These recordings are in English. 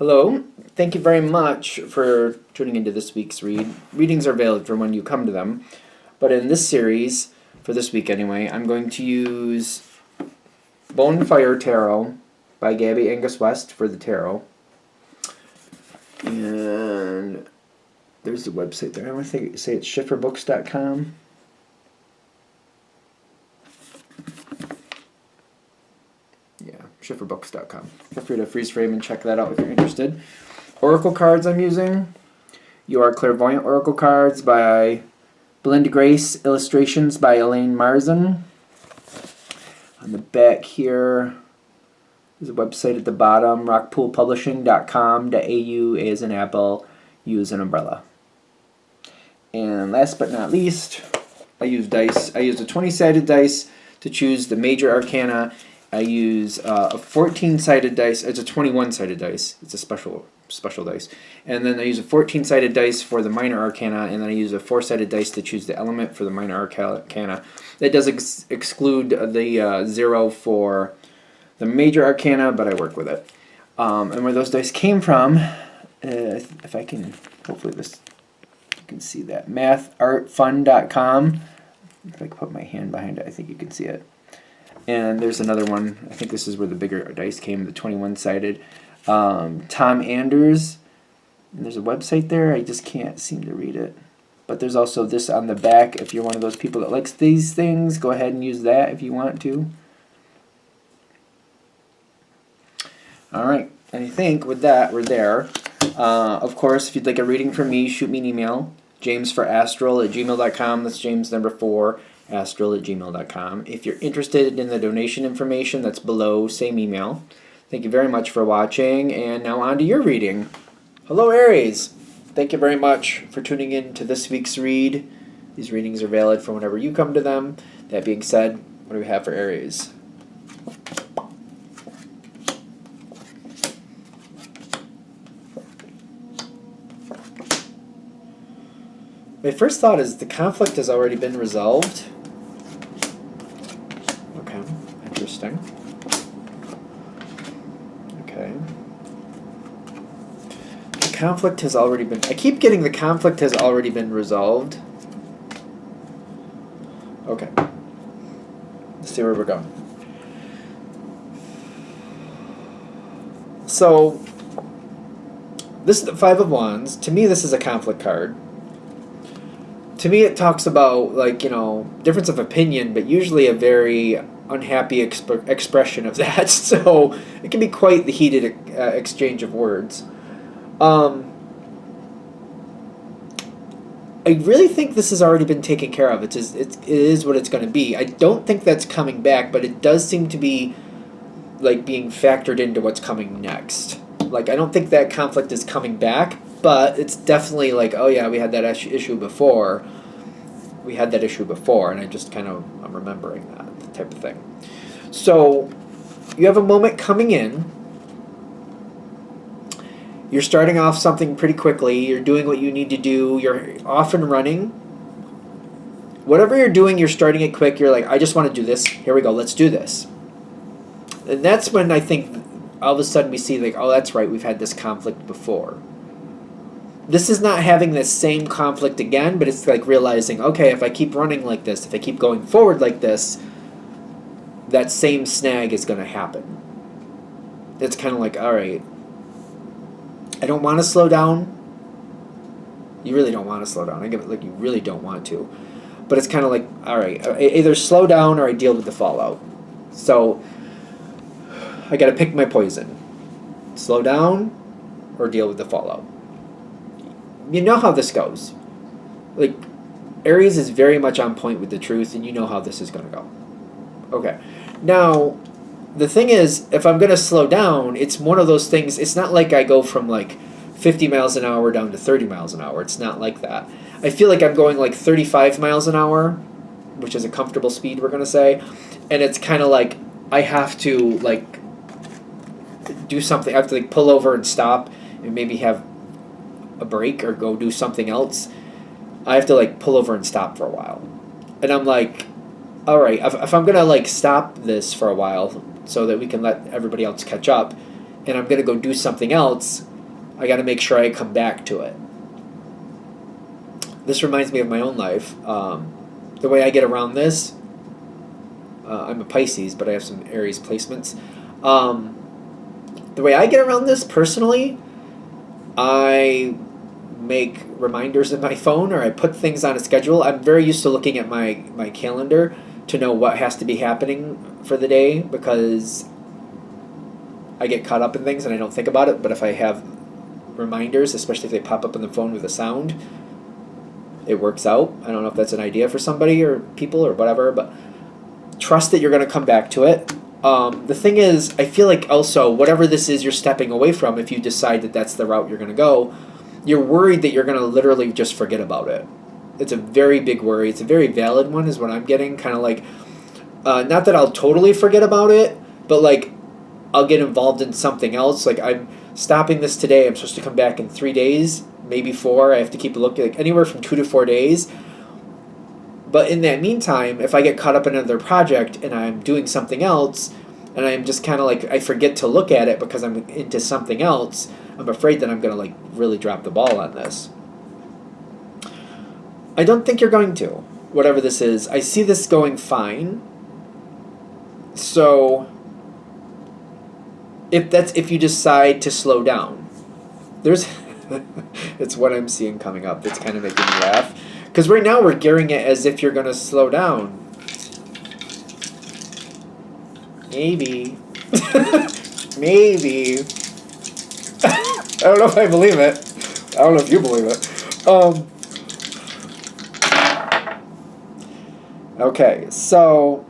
Hello. Thank you very much for tuning into this week's read. Readings are valid for when you come to them, but in this series, for this week anyway, I'm going to use Bonefire Tarot by Gabby Angus West for the tarot. And there's the website there. I want to say it's schifferbooks.com. Yeah, schifferbooks.com. Feel free to freeze frame and check that out if you're interested. Oracle cards I'm using. You Are Clairvoyant Oracle cards by Belinda Grace. Illustrations by Elaine Marzin. On the back here, there's a website at the bottom, rockpoolpublishing.com.au, A as in apple, U as an umbrella. And last but not least, I use dice. I use a 20-sided dice to choose the major arcana. I use a 14-sided dice. It's a 21-sided dice. It's a special dice. And then I use a 14-sided dice for the minor arcana, and then I use a 4-sided dice to choose the element for the minor arcana. That does exclude the 0 for the major arcana, but I work with it. And where those dice came from, if I can, hopefully you can see that, mathartfun.com. If I can put my hand behind it, I think you can see it. And there's another one. I think this is where the bigger dice came, the 21-sided. Tom Anders. And there's a website there. I just can't seem to read it. But there's also this on the back. If you're one of those people that likes these things, go ahead and use that if you want to. All right. And I think with that, we're there. Of course, if you'd like a reading from me, shoot me an email. jamesforastral@gmail.com. That's James number 4. astral@gmail.com. If you're interested in the donation information, that's below, same email. Thank you very much for watching, and now on to your reading. Hello, Aries. Thank you very much for tuning in to this week's read. These readings are valid for whenever you come to them. That being said, what do we have for Aries? My first thought is the conflict has already been resolved. Okay, interesting. Okay. The conflict has already been... I keep getting the conflict has already been resolved. Okay. Let's see where we're going. So, this is the Five of Wands. To me, this is a conflict card. To me, it talks about, like, difference of opinion, but usually a very unhappy expression of that. So it can be quite the heated exchange of words. I really think this has already been taken care of. It is what it's going to be. I don't think that's coming back, but it does seem to be like being factored into what's coming next. Like, I don't think that conflict is coming back, but it's definitely like, oh yeah, we had that issue before. We had that issue before, and I'm remembering that type of thing. So, you have a moment coming in. You're starting off something pretty quickly. You're doing what you need to do. You're off and running. Whatever you're doing, you're starting it quick. You're like, I just want to do this. Here we go. Let's do this. And that's when I think all of a sudden we see, like, oh, that's right. We've had this conflict before. This is not having this same conflict again, but it's like realizing, okay, if I keep running like this, if I keep going forward like this, that same snag is going to happen. It's kind of like, all right, I don't want to slow down. You really don't want to slow down. I give it like you really don't want to. But it's kind of like, all right, I either slow down or I deal with the fallout. So I got to pick my poison. Slow down or deal with the fallout. You know how this goes. Like, Aries is very much on point with the truth, and you know how this is going to go. Okay. Now, the thing is, if I'm going to slow down, it's one of those things, it's not like I go from, like, 50 miles an hour down to 30 miles an hour. It's not like that. I feel like I'm going, like, 35 miles an hour, which is a comfortable speed, we're going to say, and it's kind of like I have to, like, do something. I have to, like, pull over and stop and maybe have a break or go do something else. I have to, like, pull over and stop for a while. And I'm like, all right, if I'm going to, like, stop this for a while so that we can let everybody else catch up, and I'm going to go do something else, I got to make sure I come back to it. This reminds me of my own life. The way I get around this, I'm a Pisces, but I have some Aries placements. The way I get around this personally, I make reminders in my phone, or I put things on a schedule. I'm very used to looking at my calendar to know what has to be happening for the day, because I get caught up in things and I don't think about it. But if I have reminders, especially if they pop up on the phone with a sound, it works out. I don't know if that's an idea for somebody or people or whatever, but trust that you're going to come back to it. The thing is, I feel like also, whatever this is you're stepping away from, if you decide that that's the route you're going to go, you're worried that you're going to literally just forget about it. It's a very big worry. It's a very valid one, is what I'm getting. Kind of like, not that I'll totally forget about it, but like, I'll get involved in something else. Like, I'm stopping this today. I'm supposed to come back in 3 days, maybe 4. I have to keep looking, like anywhere from 2 to 4 days. But in that meantime, if I get caught up in another project and I'm doing something else, and I'm just kind of like, I forget to look at it because I'm into something else, I'm afraid that I'm going to like really drop the ball on this. I don't think you're going to, whatever this is. I see this going fine. So if you decide to slow down, there's it's what I'm seeing coming up. It's kind of making me laugh. Because right now we're gearing it as if you're going to slow down. Maybe. Maybe. I don't know if I believe it. I don't know if you believe it. Okay, so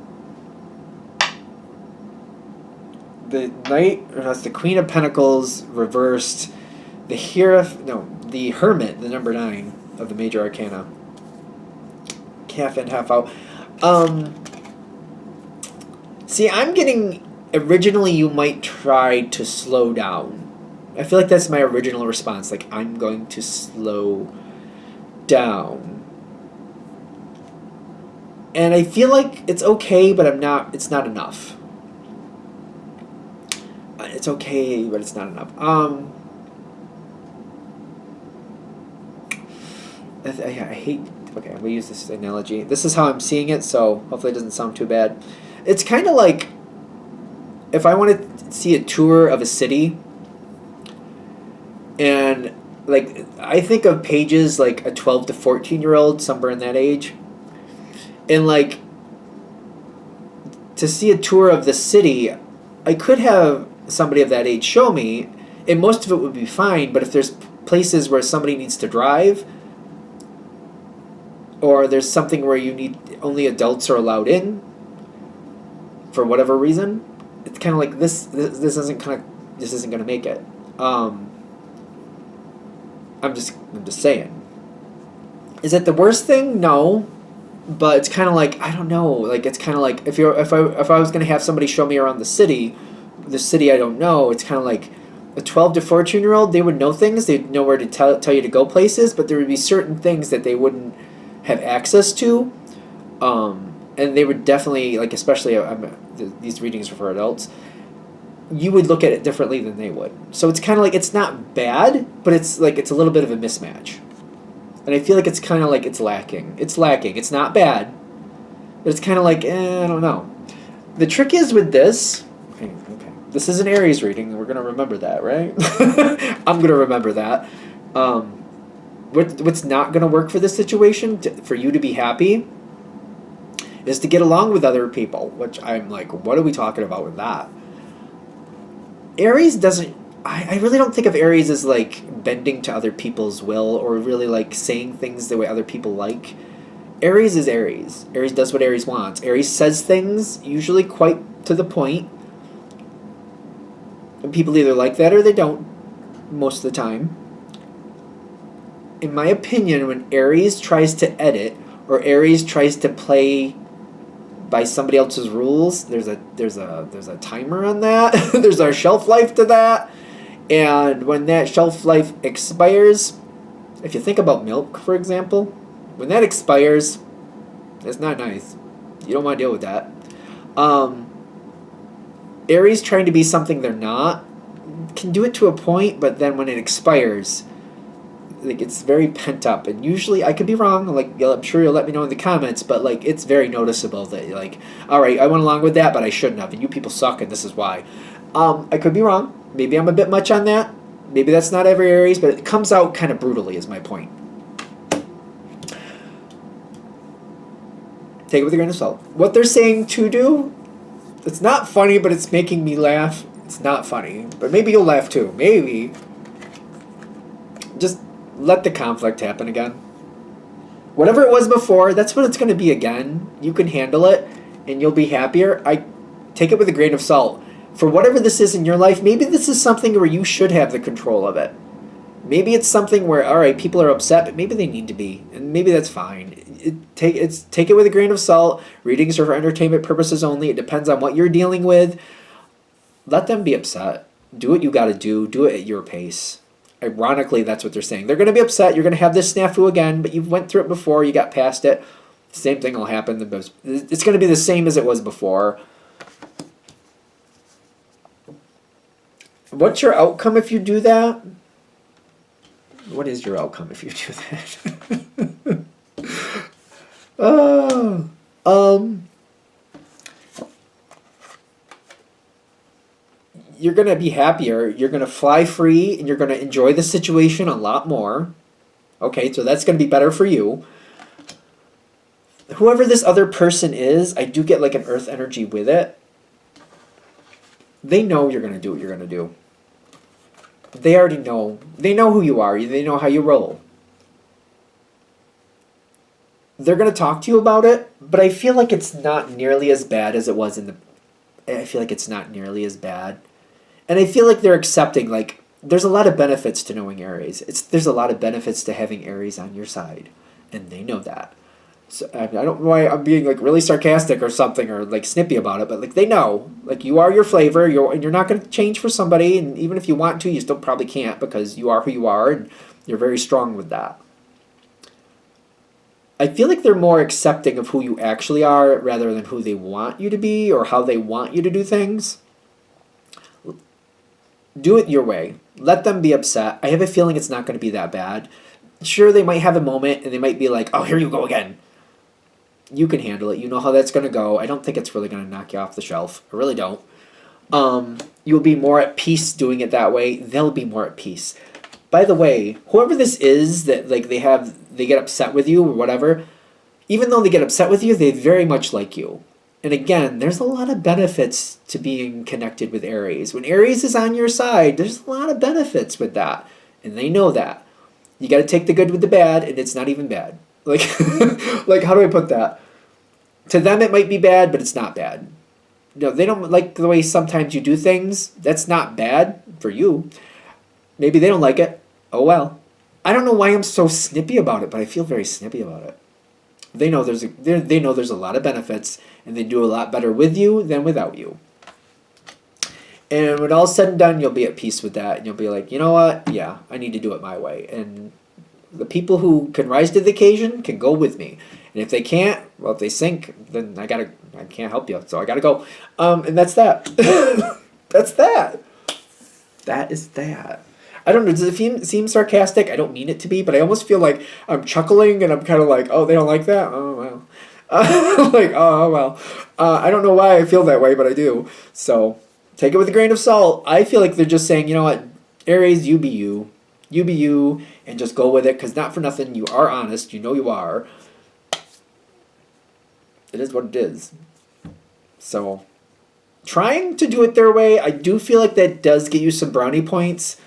the Knight, or that's the Queen of Pentacles reversed. The Hermit, the number 9 of the major arcana. Half in, half out. See, I'm getting, originally you might try to slow down. I feel like that's my original response. Like, I'm going to slow down. And I feel like it's okay, but it's not enough. It's okay, but it's not enough. I hate... Okay, I'm going to use this analogy. This is how I'm seeing it, so hopefully it doesn't sound too bad. It's kind of like if I want to see a tour of a city, and like I think of pages like a 12 to 14-year-old, somewhere in that age, and like to see a tour of the city, I could have somebody of that age show me, and most of it would be fine. But if there's places where somebody needs to drive, or there's something where you need only adults are allowed in for whatever reason, it's kind of like this isn't going to make it. I'm just saying. Is it the worst thing? No, but it's kind of like, I don't know. Like, it's kind of like if I was going to have somebody show me around the city I don't know. It's kind of like a 12 to 14-year-old. They would know things. They'd know where to tell you to go places, but there would be certain things that they wouldn't have access to, and they would definitely, like, especially these readings are for adults, you would look at it differently than they would. So it's kind of like, it's not bad, but it's like it's a little bit of a mismatch, and I feel like it's kind of like it's lacking. It's not bad, but it's kind of like, I don't know. The trick is with this. Okay, this is an Aries reading, and we're gonna remember that, right? I'm gonna remember that. What's not going to work for this situation, for you to be happy, is to get along with other people, which I'm like, what are we talking about with that? Aries doesn't... I really don't think of Aries as, like, bending to other people's will, or really, like, saying things the way other people like. Aries is Aries. Aries does what Aries wants. Aries says things, usually quite to the point. And people either like that or they don't, most of the time. In my opinion, when Aries tries to edit, or Aries tries to play by somebody else's rules, there's a timer on that. There's a shelf life to that. And when that shelf life expires, if you think about milk, for example, when that expires, it's not nice. You don't want to deal with that. Aries trying to be something they're not can do it to a point, but then when it expires, like it's very pent up. And usually, I could be wrong. Like I'm sure you'll let me know in the comments, but like it's very noticeable that you're like, all right, I went along with that, but I shouldn't have, and you people suck, and this is why. I could be wrong. Maybe I'm a bit much on that. Maybe that's not every Aries, but it comes out kind of brutally. Is my point. Take it with a grain of salt. What they're saying to do, it's not funny, but it's making me laugh. It's not funny, but maybe you'll laugh too. Maybe. Just let the conflict happen again. Whatever it was before, that's what it's going to be again. You can handle it, and you'll be happier. I take it with a grain of salt. For whatever this is in your life, maybe this is something where you should have the control of it. Maybe it's something where, all right, people are upset, but maybe they need to be, and maybe that's fine. Take it with a grain of salt. Readings are for entertainment purposes only. It depends on what you're dealing with. Let them be upset. Do what you got to do. Do it at your pace. Ironically, that's what they're saying. They're going to be upset. You're going to have this snafu again, but you went through it before. You got past it. Same thing will happen. It's going to be the same as it was before. What's your outcome if you do that? What is your outcome if you do that? You're going to be happier. You're going to fly free, and you're going to enjoy the situation a lot more. Okay, so that's going to be better for you. Whoever this other person is, I do get like an earth energy with it. They know you're going to do what you're going to do. They already know. They know who you are. They know how you roll. They're going to talk to you about it, but I feel like it's not nearly as bad as it was in the... I feel like it's not nearly as bad. And I feel like they're accepting, like, there's a lot of benefits to knowing Aries. There's a lot of benefits to having Aries on your side. And they know that. So I don't know why I'm being, like, really sarcastic or something or, like, snippy about it, but, like, they know. Like, you are your flavor, and you're not going to change for somebody, and even if you want to, you still probably can't because you are who you are, and you're very strong with that. I feel like they're more accepting of who you actually are rather than who they want you to be or how they want you to do things. Do it your way. Let them be upset. I have a feeling it's not going to be that bad. Sure, they might have a moment and they might be like, oh, here you go again. You can handle it. You know how that's going to go. I don't think it's really going to knock you off the shelf. I really don't. You'll be more at peace doing it that way. They'll be more at peace. By the way, whoever this is that like they get upset with you or whatever, even though they get upset with you, they very much like you. And again, there's a lot of benefits to being connected with Aries. When Aries is on your side, there's a lot of benefits with that. And they know that. You got to take the good with the bad, and it's not even bad. Like, like how do I put that? To them, it might be bad, but it's not bad. No, they don't like the way sometimes you do things. That's not bad for you. Maybe they don't like it. Oh well. I don't know why I'm so snippy about it, but I feel very snippy about it. They know there's a lot of benefits, and they do a lot better with you than without you. And when all's said and done, you'll be at peace with that, and you'll be like, you know what? Yeah, I need to do it my way. And the people who can rise to the occasion can go with me. And if they can't, well, if they sink, then I can't help you, so I gotta go. And that's that. That's that. That is that. I don't know, does it seem sarcastic? I don't mean it to be, but I almost feel like I'm chuckling and I'm kind of like, oh, they don't like that? Oh, well. Like, oh, well. I don't know why I feel that way, but I do. So take it with a grain of salt. I feel like they're just saying, you know what, Aries, you be you. You be you, and just go with it, because not for nothing, you are honest. You know you are. It is what it is. So trying to do it their way, I do feel like that does get you some brownie points,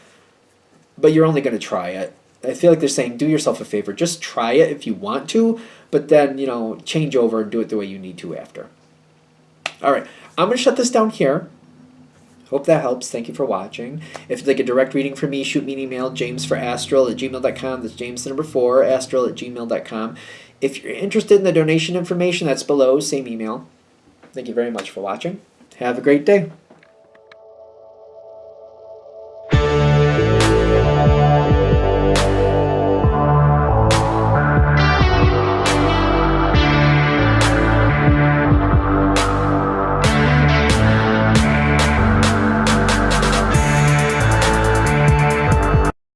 but you're only going to try it. I feel like they're saying, do yourself a favor. Just try it if you want to, but then, you know, change over and do it the way you need to after. All right. I'm going to shut this down here. Hope that helps. Thank you for watching. If you'd like a direct reading from me, shoot me an email, jamesforastral@gmail.com. That's James the number 4, astral@gmail.com. If you're interested in the donation information, that's below. Same email. Thank you very much for watching. Have a great day.